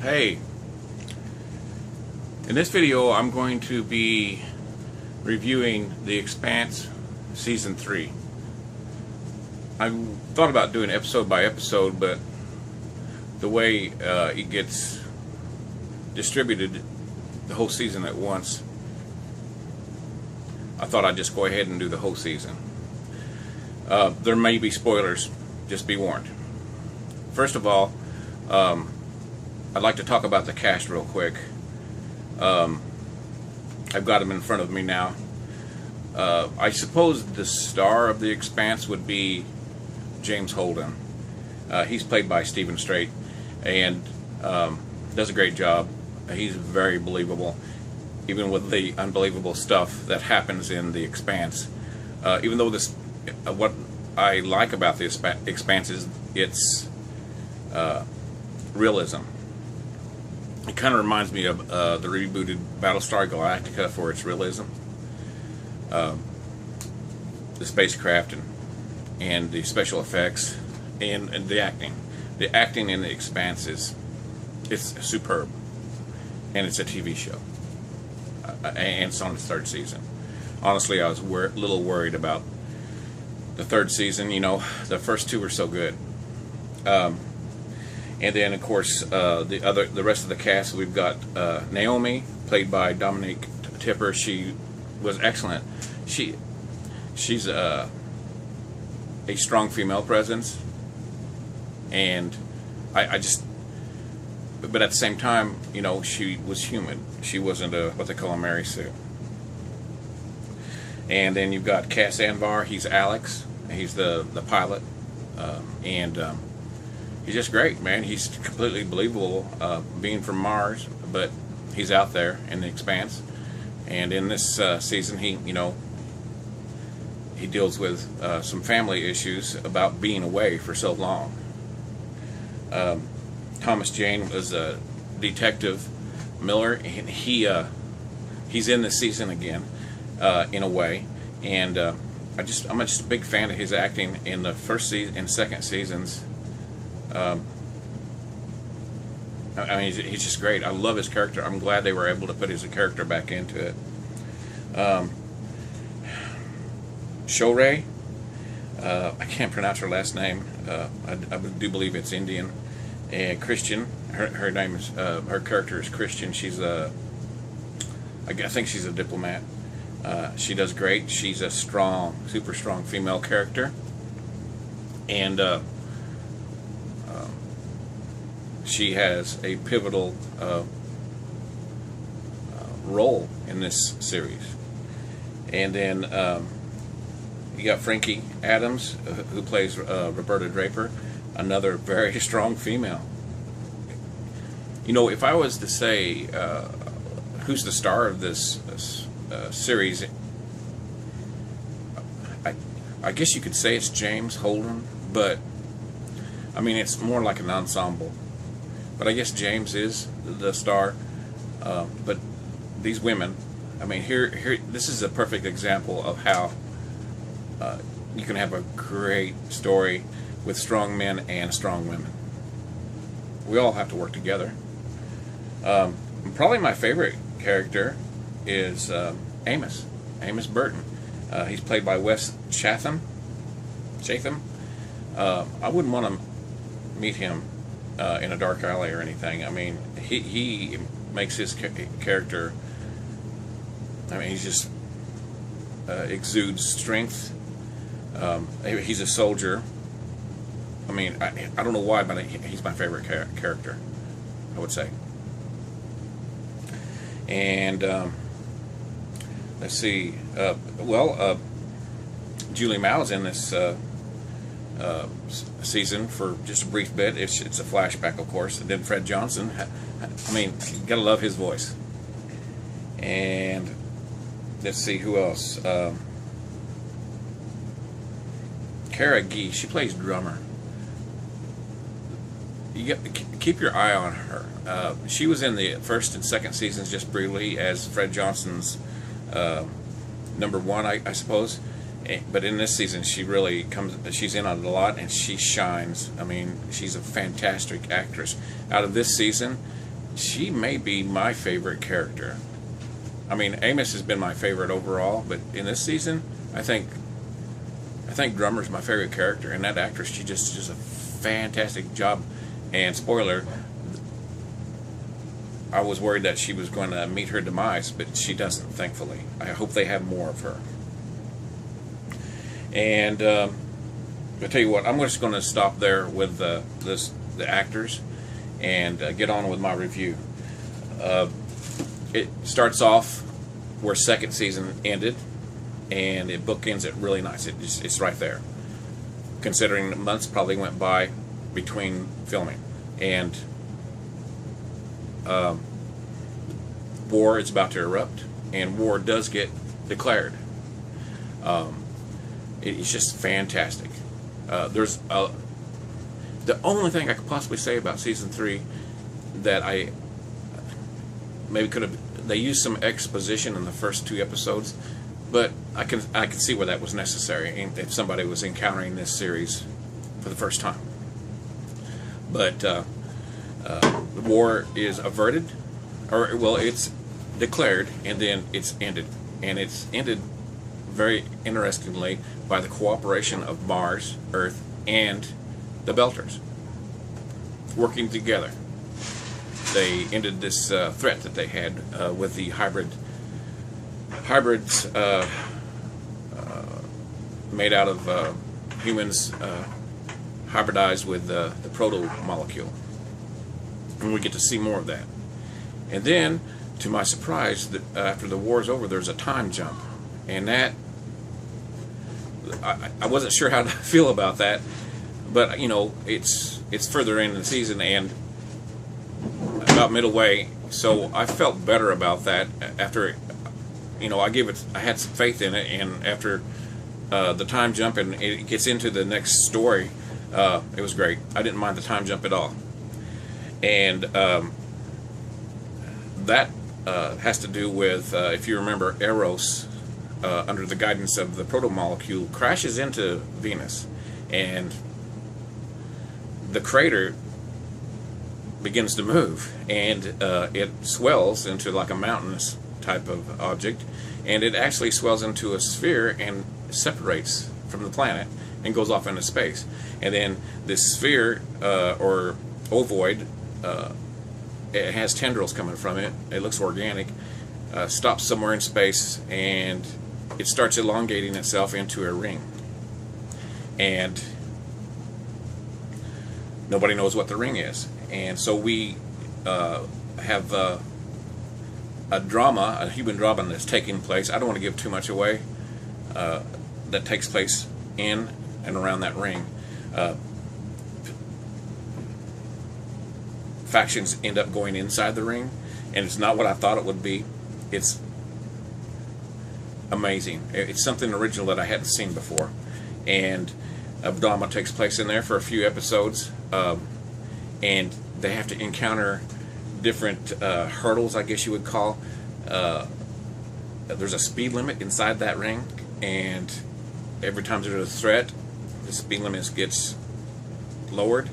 Hey, in this video I'm going to be reviewing The Expanse Season 3. I thought about doing episode by episode, but the way it gets distributed the whole season at once, I thought I'd just go ahead and do the whole season. There may be spoilers, just be warned. First of all, I'd like to talk about the cast real quick. I've got them in front of me now. I suppose the star of The Expanse would be James Holden. He's played by Stephen Strait and does a great job. He's very believable, even with the unbelievable stuff that happens in The Expanse. Even though this, what I like about The Expanse is its realism. It kind of reminds me of the rebooted Battlestar Galactica for its realism. The spacecraft and the special effects and the acting. The acting in The Expanse it's superb, and it's a TV show, and it's on its third season. Honestly, I was a little worried about the third season. You know, the first two were so good. And then, of course, the rest of the cast, we've got Naomi, played by Dominique Tipper. She was excellent. She's a strong female presence, and but at the same time, you know, she was human. She wasn't what they call a Mary Sue. And then you've got Cass Anvar. He's Alex. He's the pilot, and he's just great, man. He's completely believable, being from Mars, but he's out there in the Expanse. And in this season, he deals with some family issues about being away for so long. Thomas Jane was a detective Miller, and he's in this season again, in a way. And I'm just a big fan of his acting in the first season and second seasons. I mean, he's just great. I love his character. I'm glad they were able to put his character back into it. Shorey, I can't pronounce her last name. I do believe it's Indian. And Christian, her name is her character is Christian. She's I think she's a diplomat. She does great. She's a strong, super strong female character, and she has a pivotal role in this series. And then you got Frankie Adams, who plays Roberta Draper, another very strong female. You know, if I was to say who's the star of this series, I guess you could say it's James Holden, but I mean, it's more like an ensemble. But I guess James is the star. But these women, I mean, here, this is a perfect example of how you can have a great story with strong men and strong women. We all have to work together. Probably my favorite character is Amos Burton. He's played by Wes Chatham. I wouldn't want to meet him in a dark alley or anything. I mean, he makes his character, I mean, he's just exudes strength. He's a soldier. I mean, I don't know why, but he's my favorite character, I would say. And let's see. Julie Mao's in this season for just a brief bit. It's a flashback, of course. And then Fred Johnson. I mean, you gotta love his voice. And let's see who else. Cara Gee. She plays drummer. Keep your eye on her. She was in the first and second seasons just briefly as Fred Johnson's number one, I suppose. But in this season, she really comes. She's in on it a lot, and she shines. I mean, she's a fantastic actress. Out of this season, she may be my favorite character. I mean, Amos has been my favorite overall, but in this season, I think Drummer's my favorite character, and that actress, she just does a fantastic job. And spoiler, I was worried that she was going to meet her demise, but she doesn't, thankfully. I hope they have more of her. And I'll tell you what, I'm just going to stop there with the actors and get on with my review. It starts off where second season ended, and it bookends it really nice. It's right there, considering the months probably went by between filming. And war is about to erupt, and war does get declared. It's just fantastic. There's the only thing I could possibly say about season 3 that I maybe could have, they used some exposition in the first 2 episodes, but I can see where that was necessary if somebody was encountering this series for the first time. But the war is averted, or well, it's declared, and then it's ended, and it's ended very interestingly by the cooperation of Mars, Earth, and the Belters working together. They ended this threat that they had with the hybrids made out of humans hybridized with the proto-molecule. And we get to see more of that. And then, to my surprise, after the war is over, there's a time jump. And that, I wasn't sure how to feel about that, but you know, it's further in the season and about middle way, so I felt better about that after, you know, I had some faith in it, and after the time jump and it gets into the next story, it was great. I didn't mind the time jump at all. And that has to do with, if you remember, Eros, under the guidance of the proto-molecule, crashes into Venus, and the crater begins to move, and it swells into like a mountainous type of object, and it actually swells into a sphere and separates from the planet and goes off into space. And then this sphere, or ovoid, it has tendrils coming from it, it looks organic, stops somewhere in space, and it starts elongating itself into a ring. And nobody knows what the ring is. And so we have a drama, a human drama that's taking place. I don't want to give too much away. That takes place in and around that ring. Factions end up going inside the ring, and it's not what I thought it would be. It's amazing. It's something original that I hadn't seen before, and a drama takes place in there for a few episodes, and they have to encounter different hurdles, I guess you would call. There's a speed limit inside that ring, and every time there's a threat, the speed limit gets lowered,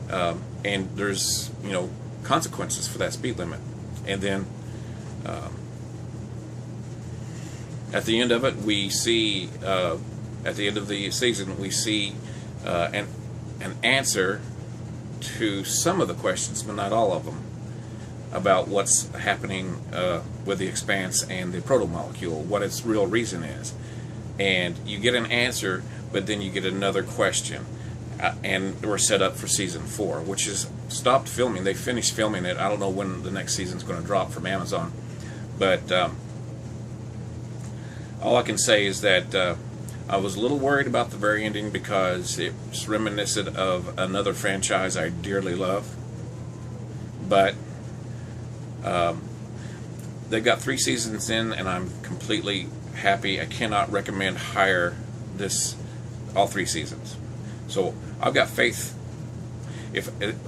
and there's, you know, consequences for that speed limit. And then at the end of it, we see, at the end of the season, we see an answer to some of the questions, but not all of them, about what's happening with the expanse and the proto-molecule, what its real reason is. And you get an answer, but then you get another question. And we're set up for season 4, which is stopped filming. They finished filming it. I don't know when the next season's going to drop from Amazon. But all I can say is that I was a little worried about the very ending because it's reminiscent of another franchise I dearly love. But they've got 3 seasons in, and I'm completely happy. I cannot recommend higher all 3 seasons. So I've got faith.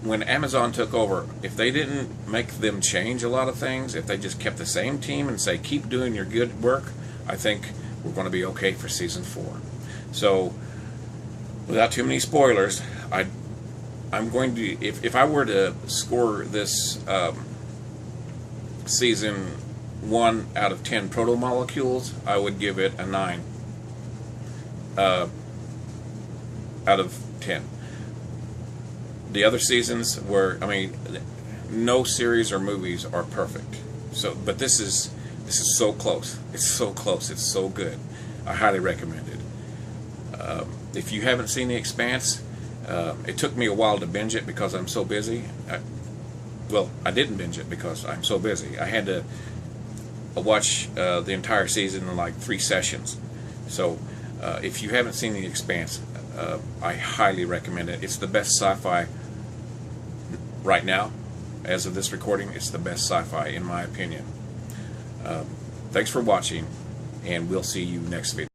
When Amazon took over, if they didn't make them change a lot of things, if they just kept the same team and say, keep doing your good work, I think we're going to be okay for season 4. So, without too many spoilers, I'm going to, if I were to score this season 1 out of 10 proto-molecules, I would give it a 9 out of 10. The other seasons were, I mean, no series or movies are perfect. So, but this is so close. It's so close. It's so good. I highly recommend it. If you haven't seen The Expanse, it took me a while to binge it because I'm so busy. I didn't binge it because I'm so busy. I had to watch the entire season in like 3 sessions. So if you haven't seen The Expanse, I highly recommend it. It's the best sci-fi right now. As of this recording, it's the best sci-fi in my opinion. Thanks for watching, and we'll see you next video.